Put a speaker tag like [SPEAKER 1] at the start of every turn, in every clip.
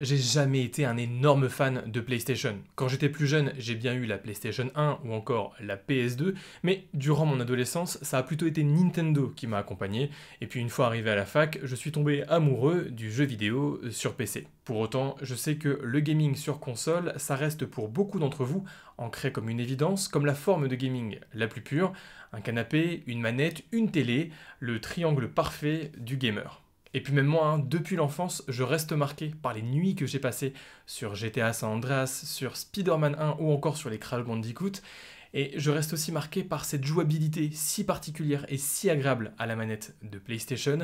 [SPEAKER 1] J'ai jamais été un énorme fan de PlayStation. Quand j'étais plus jeune, j'ai bien eu la PlayStation 1 ou encore la PS2, mais durant mon adolescence, ça a plutôt été Nintendo qui m'a accompagné, et puis une fois arrivé à la fac, je suis tombé amoureux du jeu vidéo sur PC. Pour autant, je sais que le gaming sur console, ça reste pour beaucoup d'entre vous ancré comme une évidence, comme la forme de gaming la plus pure, un canapé, une manette, une télé, le triangle parfait du gamer. Et puis même moi, depuis l'enfance, je reste marqué par les nuits que j'ai passées sur GTA San Andreas, sur Spider-Man 1 ou encore sur les Crash Bandicoot. Et je reste aussi marqué par cette jouabilité si particulière et si agréable à la manette de PlayStation.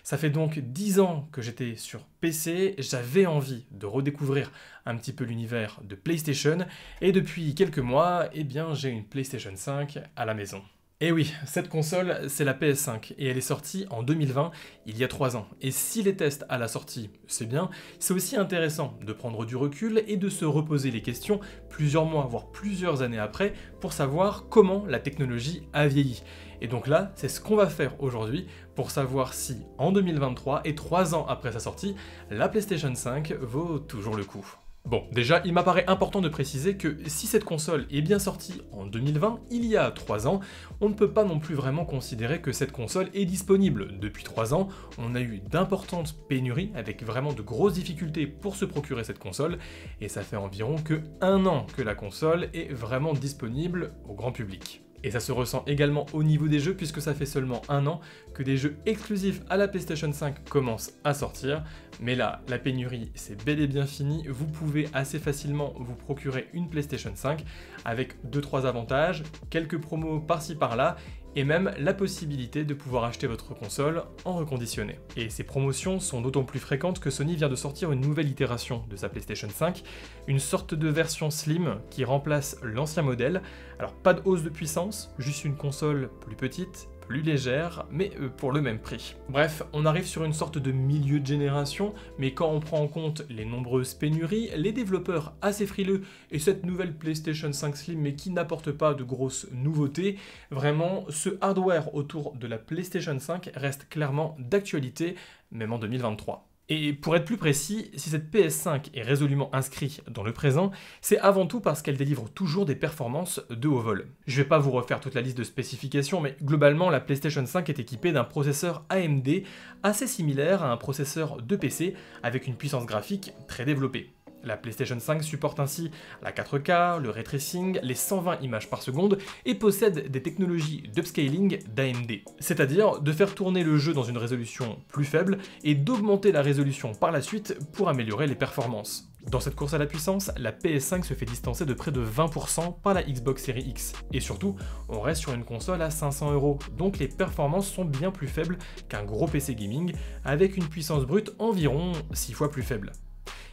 [SPEAKER 1] Ça fait donc 10 ans que j'étais sur PC, j'avais envie de redécouvrir un petit peu l'univers de PlayStation. Et depuis quelques mois, eh bien, j'ai une PlayStation 5 à la maison. Et oui, cette console, c'est la PS5 et elle est sortie en 2020, il y a 3 ans. Et si les tests à la sortie, c'est bien, c'est aussi intéressant de prendre du recul et de se reposer les questions plusieurs mois, voire plusieurs années après, pour savoir comment la technologie a vieilli. Et donc là, c'est ce qu'on va faire aujourd'hui pour savoir si, en 2023 et 3 ans après sa sortie, la PlayStation 5 vaut toujours le coup. Bon, déjà, il m'apparaît important de préciser que si cette console est bien sortie en 2020, il y a 3 ans, on ne peut pas non plus vraiment considérer que cette console est disponible. Depuis 3 ans, on a eu d'importantes pénuries avec vraiment de grosses difficultés pour se procurer cette console, et ça fait environ que 1 an que la console est vraiment disponible au grand public. Et ça se ressent également au niveau des jeux puisque ça fait seulement 1 an que des jeux exclusifs à la PlayStation 5 commencent à sortir. Mais là, la pénurie c'est bel et bien fini, vous pouvez assez facilement vous procurer une PlayStation 5 avec 2-3 avantages, quelques promos par-ci par-là, et même la possibilité de pouvoir acheter votre console en reconditionné. Et ces promotions sont d'autant plus fréquentes que Sony vient de sortir une nouvelle itération de sa PlayStation 5, une sorte de version slim qui remplace l'ancien modèle. Alors pas de hausse de puissance, juste une console plus petite, plus légère, mais pour le même prix. Bref, on arrive sur une sorte de milieu de génération, mais quand on prend en compte les nombreuses pénuries, les développeurs assez frileux et cette nouvelle PlayStation 5 Slim mais qui n'apporte pas de grosses nouveautés, vraiment ce hardware autour de la PlayStation 5 reste clairement d'actualité, même en 2023. Et pour être plus précis, si cette PS5 est résolument inscrite dans le présent, c'est avant tout parce qu'elle délivre toujours des performances de haut vol. Je vais pas vous refaire toute la liste de spécifications, mais globalement la PlayStation 5 est équipée d'un processeur AMD assez similaire à un processeur de PC avec une puissance graphique très développée. La PlayStation 5 supporte ainsi la 4K, le ray tracing, les 120 images par seconde et possède des technologies d'upscaling d'AMD. C'est-à-dire de faire tourner le jeu dans une résolution plus faible et d'augmenter la résolution par la suite pour améliorer les performances. Dans cette course à la puissance, la PS5 se fait distancer de près de 20% par la Xbox Series X. Et surtout, on reste sur une console à 500€, donc les performances sont bien plus faibles qu'un gros PC gaming, avec une puissance brute environ 6 fois plus faible.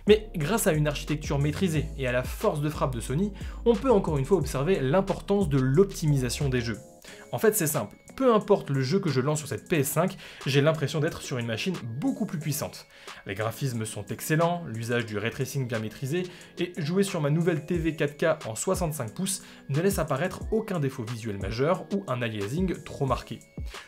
[SPEAKER 1] Mais grâce à une architecture maîtrisée et à la force de frappe de Sony, on peut encore une fois observer l'importance de l'optimisation des jeux. En fait, c'est simple, peu importe le jeu que je lance sur cette PS5, j'ai l'impression d'être sur une machine beaucoup plus puissante. Les graphismes sont excellents, l'usage du ray tracing bien maîtrisé, et jouer sur ma nouvelle TV 4K en 65 pouces ne laisse apparaître aucun défaut visuel majeur ou un aliasing trop marqué.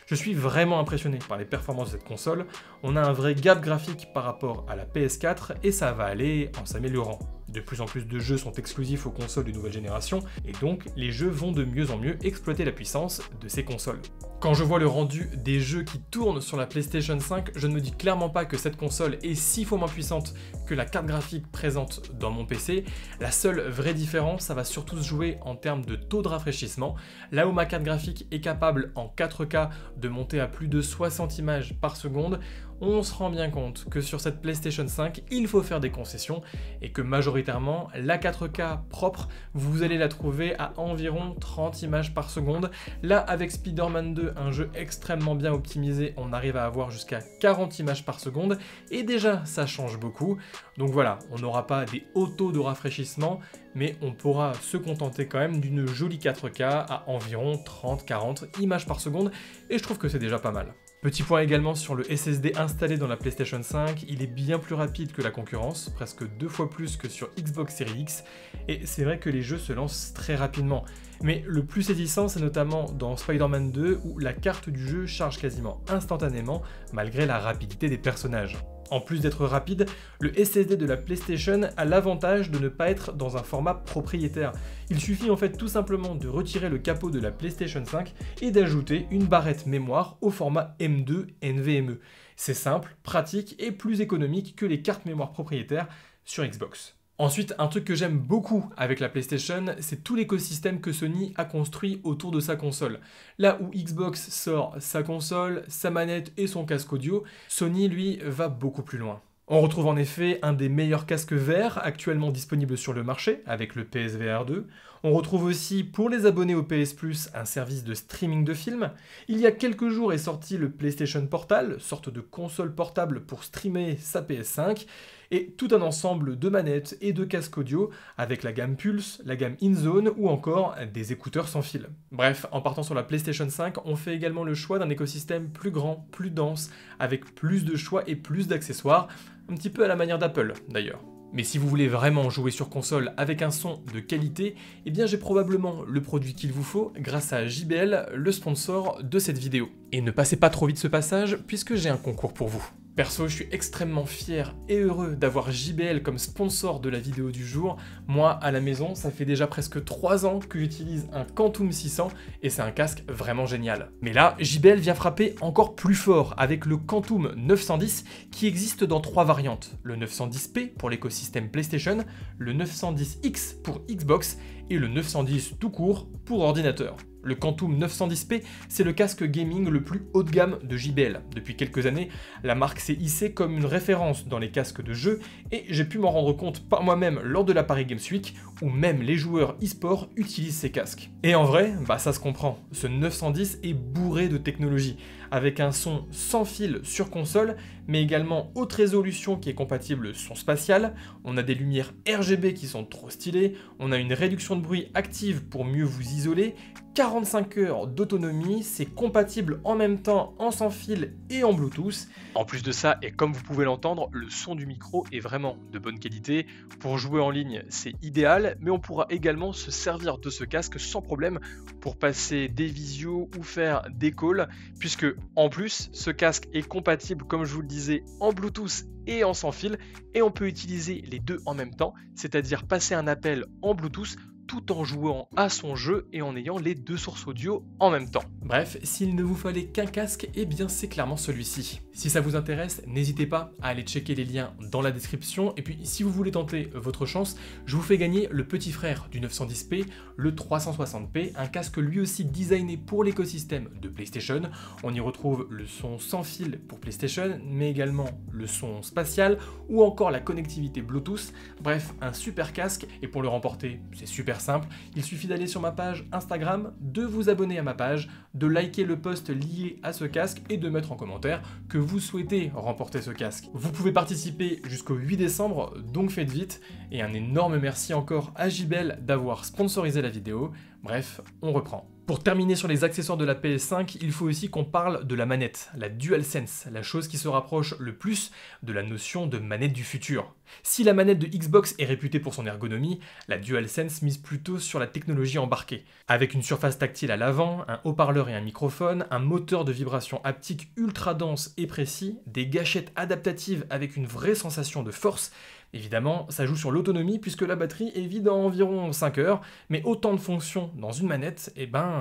[SPEAKER 1] Je suis vraiment impressionné par les performances de cette console, on a un vrai gap graphique par rapport à la PS4 et ça va aller en s'améliorant. De plus en plus de jeux sont exclusifs aux consoles de nouvelle génération, et donc les jeux vont de mieux en mieux exploiter la puissance de ces consoles. Quand je vois le rendu des jeux qui tournent sur la PlayStation 5, je ne me dis clairement pas que cette console est 6 fois moins puissante que la carte graphique présente dans mon PC. La seule vraie différence, ça va surtout se jouer en termes de taux de rafraîchissement. Là où ma carte graphique est capable en 4K de monter à plus de 60 images par seconde, on se rend bien compte que sur cette PlayStation 5, il faut faire des concessions et que majoritairement, la 4K propre, vous allez la trouver à environ 30 images par seconde. Là, avec Spider-Man 2, un jeu extrêmement bien optimisé, on arrive à avoir jusqu'à 40 images par seconde et déjà, ça change beaucoup. Donc voilà, on n'aura pas des hauts taux de rafraîchissement, mais on pourra se contenter quand même d'une jolie 4K à environ 30-40 images par seconde et je trouve que c'est déjà pas mal. Petit point également sur le SSD installé dans la PlayStation 5, il est bien plus rapide que la concurrence, presque 2 fois plus que sur Xbox Series X, et c'est vrai que les jeux se lancent très rapidement. Mais le plus saisissant, c'est notamment dans Spider-Man 2 où la carte du jeu charge quasiment instantanément malgré la rapidité des personnages. En plus d'être rapide, le SSD de la PlayStation a l'avantage de ne pas être dans un format propriétaire. Il suffit en fait tout simplement de retirer le capot de la PlayStation 5 et d'ajouter une barrette mémoire au format M2 NVMe. C'est simple, pratique et plus économique que les cartes mémoire propriétaires sur Xbox. Ensuite, un truc que j'aime beaucoup avec la PlayStation, c'est tout l'écosystème que Sony a construit autour de sa console. Là où Xbox sort sa console, sa manette et son casque audio, Sony, lui, va beaucoup plus loin. On retrouve en effet un des meilleurs casques VR actuellement disponibles sur le marché, avec le PSVR 2. On retrouve aussi, pour les abonnés au PS Plus, un service de streaming de films. Il y a quelques jours est sorti le PlayStation Portal, sorte de console portable pour streamer sa PS5, et tout un ensemble de manettes et de casques audio, avec la gamme Pulse, la gamme InZone ou encore des écouteurs sans fil. Bref, en partant sur la PlayStation 5, on fait également le choix d'un écosystème plus grand, plus dense, avec plus de choix et plus d'accessoires, un petit peu à la manière d'Apple d'ailleurs. Mais si vous voulez vraiment jouer sur console avec un son de qualité, eh bien j'ai probablement le produit qu'il vous faut grâce à JBL, le sponsor de cette vidéo. Et ne passez pas trop vite ce passage puisque j'ai un concours pour vous. Perso, je suis extrêmement fier et heureux d'avoir JBL comme sponsor de la vidéo du jour. Moi, à la maison, ça fait déjà presque 3 ans que j'utilise un Quantum 600 et c'est un casque vraiment génial. Mais là, JBL vient frapper encore plus fort avec le Quantum 910 qui existe dans 3 variantes. Le 910p pour l'écosystème PlayStation, le 910X pour Xbox et le 910 tout court pour ordinateur. Le Quantum 910p, c'est le casque gaming le plus haut de gamme de JBL. Depuis quelques années, la marque s'est hissée comme une référence dans les casques de jeu et j'ai pu m'en rendre compte par moi-même lors de la Paris Games Week où même les joueurs e-sport utilisent ces casques. Et en vrai, ça se comprend. Ce 910 est bourré de technologie, avec un son sans fil sur console, mais également haute résolution qui est compatible son spatial, on a des lumières RGB qui sont trop stylées, on a une réduction de bruit active pour mieux vous isoler, 45 heures d'autonomie, c'est compatible en même temps en sans fil et en Bluetooth. En plus de ça, et comme vous pouvez l'entendre, le son du micro est vraiment de bonne qualité. Pour jouer en ligne, c'est idéal, mais on pourra également se servir de ce casque sans problème pour passer des visios ou faire des calls, puisque en plus, ce casque est compatible, comme je vous le disais, en Bluetooth et en sans fil, et on peut utiliser les deux en même temps, c'est-à-dire passer un appel en Bluetooth tout en jouant à son jeu et en ayant les deux sources audio en même temps. Bref, s'il ne vous fallait qu'un casque, eh bien c'est clairement celui-ci. Si ça vous intéresse, n'hésitez pas à aller checker les liens dans la description, et puis si vous voulez tenter votre chance, je vous fais gagner le petit frère du 910p, le 360p, un casque lui aussi designé pour l'écosystème de PlayStation. On y retrouve le son sans fil pour PlayStation, mais également le son spatial ou encore la connectivité Bluetooth. Bref, un super casque, et pour le remporter, c'est super simple, il suffit d'aller sur ma page Instagram, de vous abonner à ma page, de liker le post lié à ce casque et de mettre en commentaire que vous souhaitez remporter ce casque. Vous pouvez participer jusqu'au 8 décembre, donc faites vite, et un énorme merci encore à JBL d'avoir sponsorisé la vidéo. Bref, on reprend. Pour terminer sur les accessoires de la PS5, il faut aussi qu'on parle de la manette, la DualSense, la chose qui se rapproche le plus de la notion de manette du futur. Si la manette de Xbox est réputée pour son ergonomie, la DualSense mise plutôt sur la technologie embarquée. Avec une surface tactile à l'avant, un haut-parleur et un microphone, un moteur de vibration haptique ultra dense et précis, des gâchettes adaptatives avec une vraie sensation de force. Évidemment, ça joue sur l'autonomie puisque la batterie est vide en environ 5 heures, mais autant de fonctions dans une manette,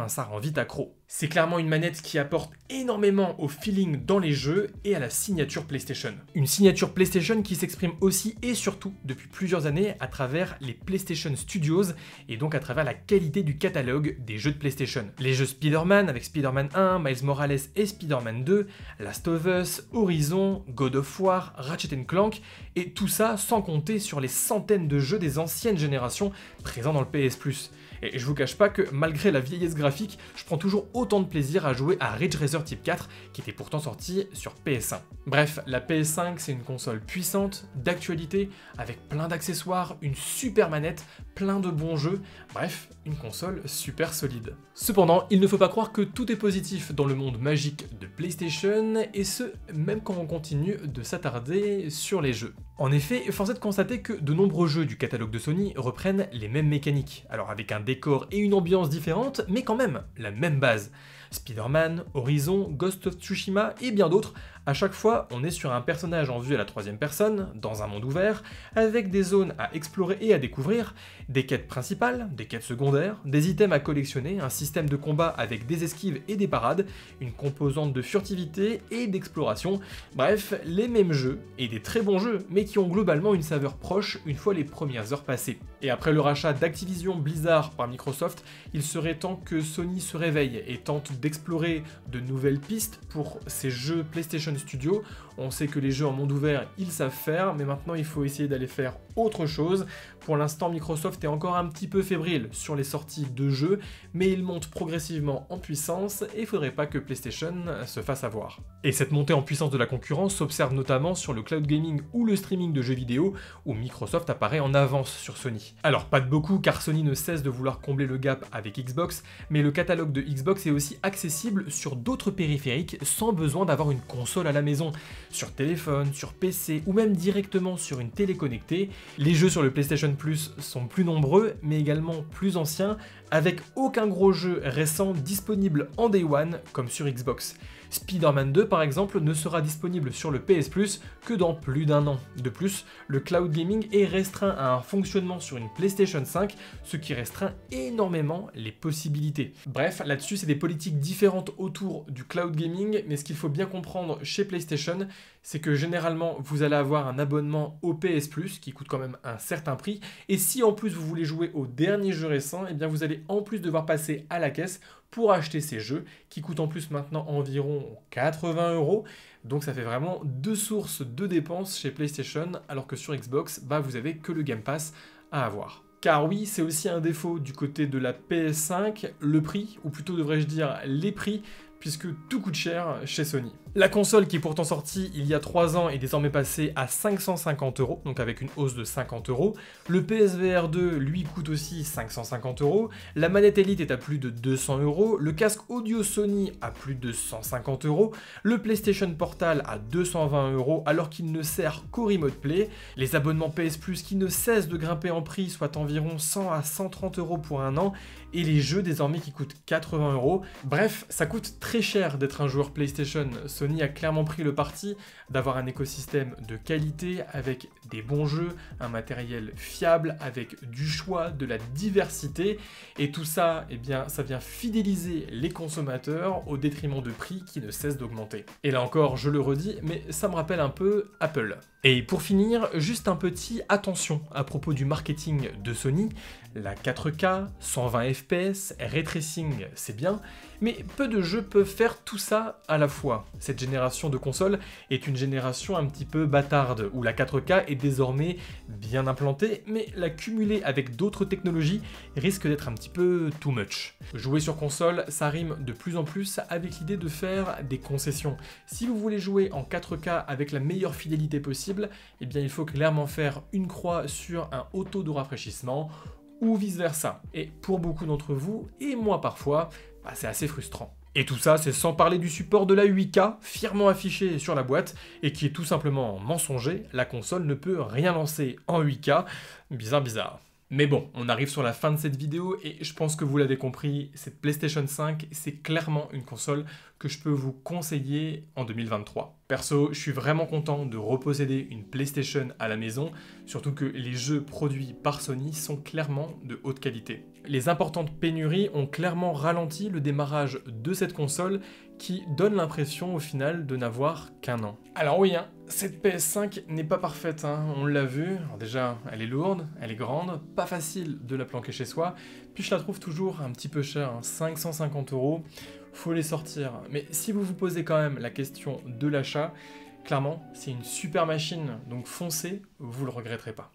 [SPEAKER 1] ça rend vite accro. C'est clairement une manette qui apporte énormément au feeling dans les jeux et à la signature PlayStation. Une signature PlayStation qui s'exprime aussi et surtout depuis plusieurs années à travers les PlayStation Studios et donc à travers la qualité du catalogue des jeux de PlayStation. Les jeux Spider-Man avec Spider-Man 1, Miles Morales et Spider-Man 2, Last of Us, Horizon, God of War, Ratchet & Clank, et tout ça sans compter sur les centaines de jeux des anciennes générations présents dans le PS Plus. Et je vous cache pas que malgré la vieillesse graphique, je prends toujours autant de plaisir à jouer à Ridge Racer Type 4 qui était pourtant sorti sur PS1. Bref, la PS5 c'est une console puissante, d'actualité, avec plein d'accessoires, une super manette, plein de bons jeux, bref, une console super solide. Cependant, il ne faut pas croire que tout est positif dans le monde magique de PlayStation, et ce, même quand on continue de s'attarder sur les jeux. En effet, force est de constater que de nombreux jeux du catalogue de Sony reprennent les mêmes mécaniques, alors avec un décor et une ambiance différentes, mais quand même la même base. Spider-Man, Horizon, Ghost of Tsushima et bien d'autres, à chaque fois on est sur un personnage en vue à la troisième personne, dans un monde ouvert, avec des zones à explorer et à découvrir, des quêtes principales, des quêtes secondaires, des items à collectionner, un système de combat avec des esquives et des parades, une composante de furtivité et d'exploration, bref, les mêmes jeux, et des très bons jeux, mais qui ont globalement une saveur proche une fois les premières heures passées. Et après le rachat d'Activision Blizzard par Microsoft, il serait temps que Sony se réveille et tente d'explorer de nouvelles pistes pour ces jeux PlayStation Studio. On sait que les jeux en monde ouvert, ils savent faire, mais maintenant il faut essayer d'aller faire autre chose. Pour l'instant, Microsoft est encore un petit peu fébrile sur les sorties de jeux, mais il monte progressivement en puissance et il faudrait pas que PlayStation se fasse avoir. Et cette montée en puissance de la concurrence s'observe notamment sur le cloud gaming ou le streaming de jeux vidéo, où Microsoft apparaît en avance sur Sony. Alors pas de beaucoup, car Sony ne cesse de vouloir combler le gap avec Xbox, mais le catalogue de Xbox est aussi accessible sur d'autres périphériques sans besoin d'avoir une console à la maison. Sur téléphone, sur PC ou même directement sur une télé connectée, les jeux sur le PlayStation Plus sont plus nombreux mais également plus anciens, avec aucun gros jeu récent disponible en Day One comme sur Xbox. Spider-Man 2 par exemple ne sera disponible sur le PS Plus que dans plus d'un an. De plus, le cloud gaming est restreint à un fonctionnement sur une PlayStation 5, ce qui restreint énormément les possibilités. Bref, là-dessus c'est des politiques différentes autour du cloud gaming, mais ce qu'il faut bien comprendre chez PlayStation, c'est que généralement vous allez avoir un abonnement au PS Plus qui coûte quand même un certain prix, et si en plus vous voulez jouer aux derniers jeux récents, eh bien vous allez en plus devoir passer à la caisse pour acheter ces jeux qui coûtent en plus maintenant environ 80 €. Donc ça fait vraiment deux sources de dépenses chez PlayStation, alors que sur Xbox, vous avez que le Game Pass à avoir. Car oui, c'est aussi un défaut du côté de la PS5, le prix, ou plutôt devrais-je dire les prix, puisque tout coûte cher chez Sony. La console qui est pourtant sortie il y a 3 ans est désormais passée à 550 €, donc avec une hausse de 50 €. Le PSVR 2, lui, coûte aussi 550 €. La manette Elite est à plus de 200 €. Le casque audio Sony à plus de 150 €. Le PlayStation Portal à 220 €, alors qu'il ne sert qu'au Remote Play. Les abonnements PS Plus qui ne cessent de grimper en prix, soit environ 100 à 130 € pour un an. Et les jeux désormais qui coûtent 80 €. Bref, ça coûte très cher d'être un joueur PlayStation. Sony a clairement pris le parti d'avoir un écosystème de qualité avec des bons jeux, un matériel fiable, avec du choix, de la diversité, et tout ça, eh bien, ça vient fidéliser les consommateurs au détriment de prix qui ne cessent d'augmenter. Et là encore, je le redis, mais ça me rappelle un peu Apple. Et pour finir, juste un petit attention à propos du marketing de Sony. La 4K, 120 FPS, ray tracing, c'est bien, mais peu de jeux peuvent faire tout ça à la fois. Cette génération de consoles est une génération un petit peu bâtarde, où la 4K est désormais bien implantée, mais la cumuler avec d'autres technologies risque d'être un petit peu too much. Jouer sur console, ça rime de plus en plus avec l'idée de faire des concessions. Si vous voulez jouer en 4K avec la meilleure fidélité possible, eh bien il faut clairement faire une croix sur un haut taux de rafraîchissement, ou vice versa. Et pour beaucoup d'entre vous, et moi parfois, c'est assez frustrant. Et tout ça, c'est sans parler du support de la 8K, fièrement affiché sur la boîte, et qui est tout simplement mensonger. La console ne peut rien lancer en 8K. Bizarre. Mais bon, on arrive sur la fin de cette vidéo et je pense que vous l'avez compris, cette PlayStation 5, c'est clairement une console que je peux vous conseiller en 2023. Perso, je suis vraiment content de reposséder une PlayStation à la maison, surtout que les jeux produits par Sony sont clairement de haute qualité. Les importantes pénuries ont clairement ralenti le démarrage de cette console qui donne l'impression au final de n'avoir qu'un an. Alors oui, cette PS5 n'est pas parfaite, on l'a vu. Alors déjà, elle est lourde, elle est grande, pas facile de la planquer chez soi, puis je la trouve toujours un petit peu chère, 550 €, faut les sortir. Mais si vous vous posez quand même la question de l'achat, clairement, c'est une super machine, donc foncez, vous le regretterez pas.